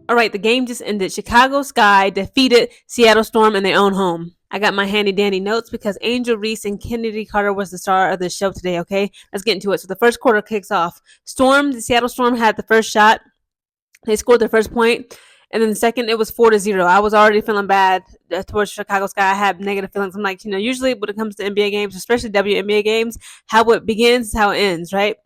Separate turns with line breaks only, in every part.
All right, the game just ended. Chicago Sky defeated Seattle Storm in their own home. I got my handy dandy notes because Angel Reese and Chennedy Carter was the star of the show today, okay? Let's get into it. So the first quarter kicks off. The Seattle Storm had the first shot. They scored their first point, and then the second it was 4-0. I was already feeling bad towards Chicago Sky. I had negative feelings. I'm like, usually when it comes to NBA games, especially WNBA games, how it begins is how it ends, right?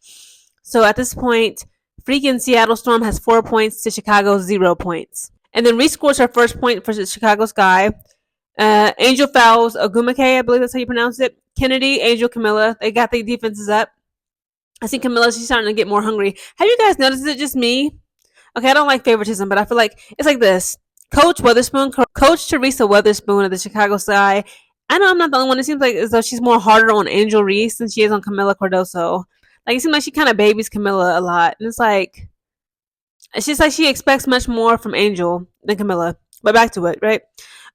So at this point, freaking Seattle Storm has 4 points to Chicago's 0 points. And then Reese scores her first point for Chicago Sky. Angel fouls Ogumake, I believe that's how you pronounce it. Chennedy, Angel, Camilla. They got the defenses up. I see Camilla, she's starting to get more hungry. Have you guys noticed, is it just me? Okay, I don't like favoritism, but I feel like it's like this. Coach Teresa Weatherspoon of the Chicago Sky. I know I'm not the only one. It seems like as though she's more harder on Angel Reese than she is on Camilla Cardoso. Like, it seems like she kind of babies Camilla a lot. And it's just like she expects much more from Angel than Camilla. But back to it, right?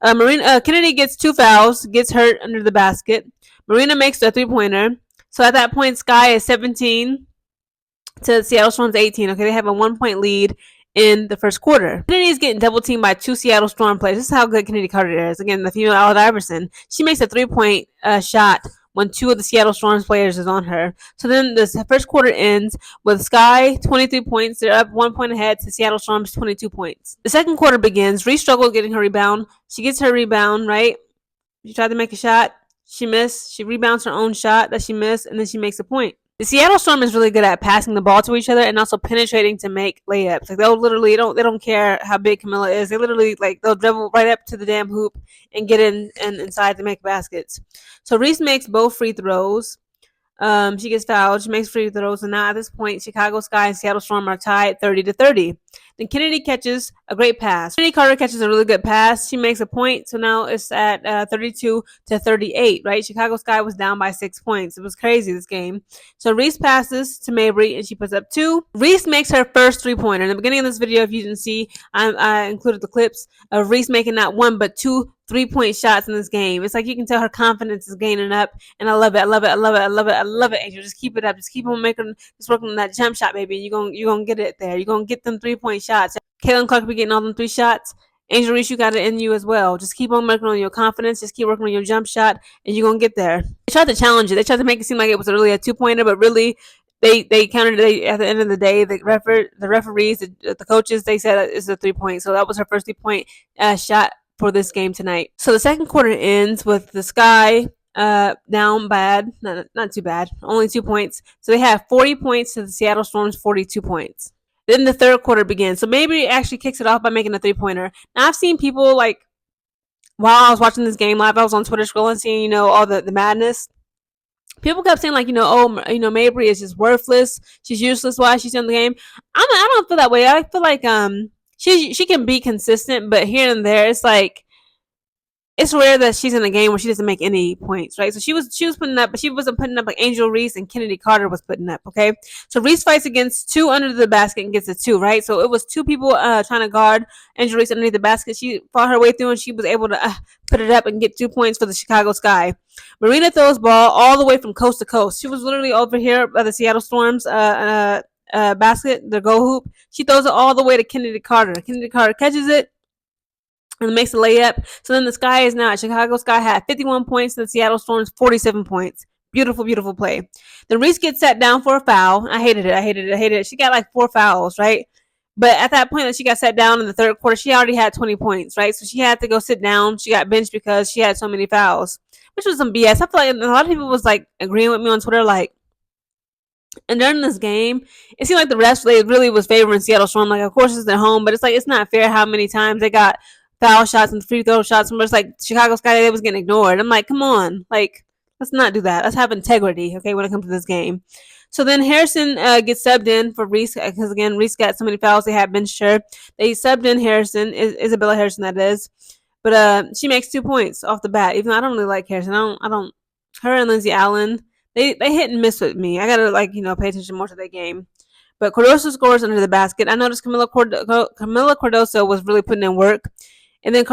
Chennedy gets 2 fouls, gets hurt under the basket. Marina makes a 3-pointer. So at that point, Sky is 17 to Seattle Storm's 18. Okay, they have a 1-point lead in the first quarter. Chennedy is getting double teamed by 2 Seattle Storm players. This is how good Chennedy Carter is. Again, the female Iverson. She makes a 3-point shot when 2 of the Seattle Storm's players is on her. So then the first quarter ends with Sky 23 points. They're up 1 point ahead to Seattle Storm's 22 points. The second quarter begins. Reese struggled getting her rebound. She gets her rebound, right? She tried to make a shot. She missed. She rebounds her own shot that she missed, and then she makes a point. The Seattle Storm is really good at passing the ball to each other and also penetrating to make layups. Like, they'll literally they don't care how big Camilla is. They literally they'll dribble right up to the damn hoop and get in and inside to make baskets. So Reese makes both free throws. She gets fouled. She makes free throws, and now at this point, Chicago Sky and Seattle Storm are tied 30-30. Then Chennedy catches a great pass. Chennedy Carter catches a really good pass. She makes a point, so now it's at 32-38. Right? Chicago Sky was down by 6 points. It was crazy, this game. So Reese passes to Mabry, and she puts up 2. Reese makes her first 3-pointer. In the beginning of this video, if you didn't see, I included the clips of Reese making not 1 but 2 3-point shots in this game. It's like you can tell her confidence is gaining up, and I love it. I love it. I love it. I love it. I love it, Angel. Just keep it up. Just keep on just working on that jump shot, baby. You're gonna get it there. You're gonna get them 3-point shots. Caitlin Clark be getting all them 3 shots. Angel Reese, you got it in you as well. Just keep on working on your confidence. Just keep working on your jump shot, and you're gonna get there. They tried to challenge it. They tried to make it seem like it was really a 2-pointer, but really, they counted it. At the end of the day, the referees, the coaches, they said it's a 3-point. So that was her first 3-point shot for this game tonight. So the second quarter ends with the Sky down bad, not too bad, only 2 points. So they have 40 points to the Seattle Storm's 42 points. Then the third quarter begins. So Mabry actually kicks it off by making a 3-pointer. Now, I've seen people, like, while I was watching this game live, I was on Twitter scrolling, seeing, all the madness. People kept saying, like, Mabry is just worthless. She's useless. Why she's in the game? I don't feel that way. I feel like she can be consistent, but here and there, it's like, it's rare that she's in a game where she doesn't make any points, right? So she was putting up, but she wasn't putting up like Angel Reese and Chennedy Carter was putting up, okay? So Reese fights against 2 under the basket and gets a 2, right? So it was 2 people trying to guard Angel Reese underneath the basket. She fought her way through, and she was able to put it up and get 2 points for the Chicago Sky. Marina throws ball all the way from coast to coast. She was literally over here by the Seattle Storm's basket, the goal hoop. She throws it all the way to Chennedy Carter. Chennedy Carter catches it and makes a layup. So then the Sky is now, Chicago Sky had 51 points and the Seattle Storm's 47 points. Beautiful, beautiful play. Then Reese gets set down for a foul. I hated it. She got like 4 fouls, right? But at that point that she got set down in the third quarter, she already had 20 points, right? So she had to go sit down. She got benched because she had so many fouls, which was some BS. I feel like a lot of people was like agreeing with me on Twitter, like, and during this game, it seemed like the refs really was favoring Seattle Storm. Like, of course it's their home, but it's like, it's not fair how many times they got foul shots and free throw shots from just like Chicago Sky, they was getting ignored. I'm like, come on, like, let's not do that. Let's have integrity, okay, when it comes to this game. So then Harrison gets subbed in for Reese because, again, Reese got so many fouls they had benched her. They subbed in Harrison, Isabella Harrison, that is. But she makes 2 points off the bat. Even though I don't really like Harrison, I don't. Her and Lindsay Allen, they hit and miss with me. I gotta pay attention more to that game. But Cardoso scores under the basket. I noticed Camilla Cardoso was really putting in work. And then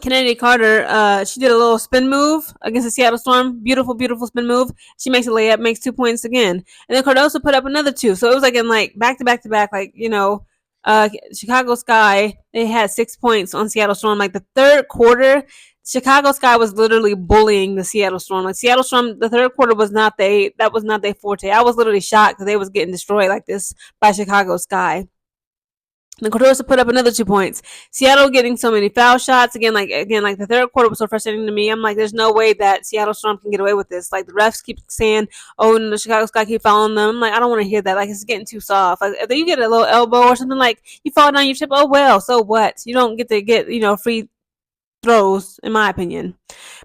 Chennedy Carter, she did a little spin move against the Seattle Storm. Beautiful, beautiful spin move. She makes a layup, makes 2 points again. And then Cardoso put up another 2. So it was like in like back to back, Chicago Sky, they had 6 points on Seattle Storm. Like the third quarter, Chicago Sky was literally bullying the Seattle Storm. Like Seattle Storm, the third quarter was not that was not their forte. I was literally shocked that they was getting destroyed like this by Chicago Sky. The Cordova put up another 2 points. Seattle getting so many foul shots like the third quarter was so frustrating to me. I'm like, there's no way that Seattle Storm can get away with this. Like the refs keep saying, "Oh, and the Chicago Sky keep fouling them." I'm like, I don't want to hear that. Like it's getting too soft. Like if you get a little elbow or something, like you fall down your chip, oh well, so what? You don't get to get free throws, in my opinion.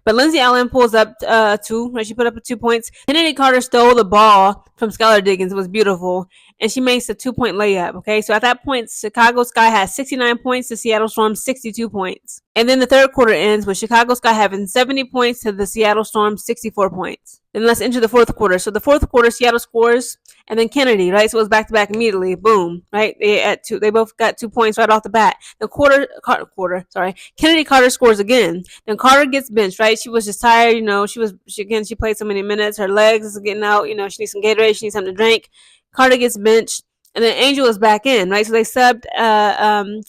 But Lindsay Allen pulls up two. Right, she put up 2 points. Chennedy Carter stole the ball from Skylar Diggins. It was beautiful, and she makes a 2-point layup. Okay, so at that point, Chicago Sky has 69 points to Seattle Storm's 62 points. And then the third quarter ends with Chicago Sky having 70 points to the Seattle Storm's 64 points. Then let's enter the fourth quarter. So the fourth quarter, Seattle scores, and then Kennedy, right? So it was back to back immediately. Boom, right? They both got 2 points right off the bat. The Kennedy Carter scores again. Then Carter gets benched, right? She was just tired, she played so many minutes. Her legs is getting out, she needs some Gatorade, she needs something to drink. Carter gets benched. And then Angel is back in, right? So they subbed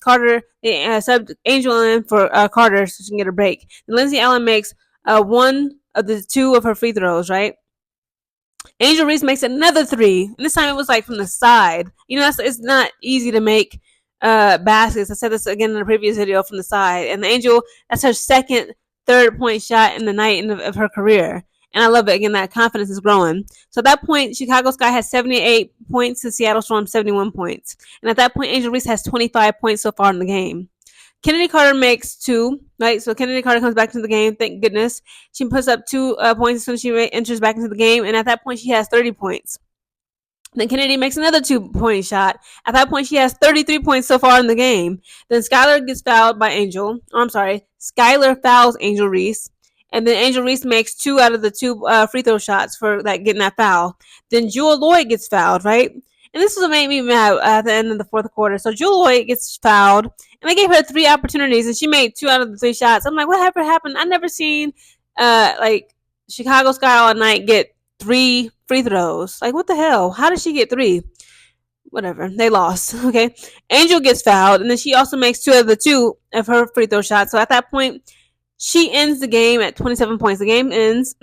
Carter. They subbed Angel in for Carter so she can get a break. And Lindsay Allen makes one of the two of her free throws, right? Angel Reese makes another three. And this time it was like from the side. It's not easy to make baskets. I said this again in the previous video, from the side. And the Angel, that's her second third-point shot in the night of her career. And I love it. Again, that confidence is growing. So at that point, Chicago Sky has 78 points to Seattle Storm 71 points. And at that point, Angel Reese has 25 points so far in the game. Kennedy Carter makes 2, right? So Kennedy Carter comes back into the game. Thank goodness. She puts up 2 points as soon as she enters back into the game. And at that point, she has 30 points. Then Kennedy makes another 2-point shot. At that point, she has 33 points so far in the game. Then Skylar gets fouled by Angel. Skylar fouls Angel Reese. And then Angel Reese makes 2 out of the 2 free throw shots for getting that foul. Then Jewel Lloyd gets fouled, right? And this is what made me mad at the end of the fourth quarter. So Jewel Lloyd gets fouled, and they gave her 3 opportunities, and she made 2 out of the 3 shots. I'm like, whatever happened? I never seen Chicago Sky all night get 3 free throws. Like, what the hell? How did she get 3? Whatever. They lost. Okay. Angel gets fouled, and then she also makes 2 of the 2 of her free throw shots. So at that point, she ends the game at 27 points. The game ends.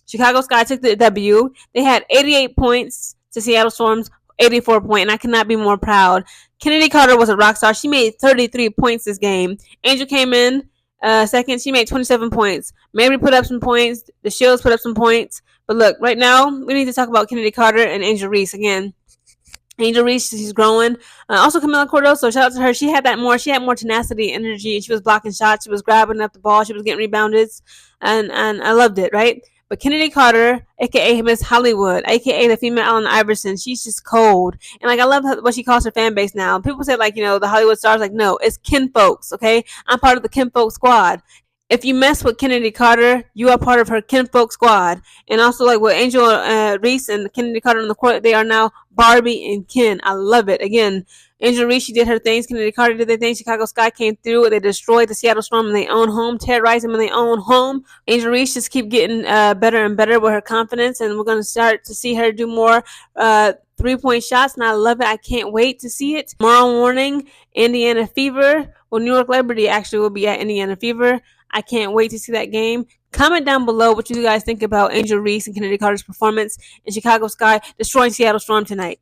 Chicago Sky took the W. They had 88 points to Seattle Storm's 84 point, and I cannot be more proud. Chennedy Carter was a rock star. She made 33 points this game. Angel came in second. She made 27 points. Mary put up some points. The Shields put up some points. But look, right now, we need to talk about Chennedy Carter and Angel Reese again. Angel Reese, she's growing. Also, Camila Cordova, so shout out to her. She had more tenacity, energy, and she was blocking shots. She was grabbing up the ball. She was getting rebounded, and I loved it, right? But Chennedy Carter, aka Miss Hollywood, aka the female Allen Iverson, she's just cold. And I love what she calls her fan base now. People say the Hollywood stars. No, it's kin folks. Okay, I'm part of the kin folks squad. If you mess with Chennedy Carter, you are part of her kinfolk squad. And also, with Angel Reese and Chennedy Carter on the court, they are now Barbie and Ken. I love it. Again, Angel Reese, she did her things. Chennedy Carter did their things. Chicago Sky came through. They destroyed the Seattle Storm in their own home, terrorized them in their own home. Angel Reese just keep getting better and better with her confidence, and we're going to start to see her do more 3-point shots, and I love it. I can't wait to see it. Tomorrow morning, Indiana Fever. Well, New York Liberty actually will be at Indiana Fever. I can't wait to see that game. Comment down below what you guys think about Angel Reese and Chennedy Carter's performance in Chicago Sky destroying Seattle Storm tonight.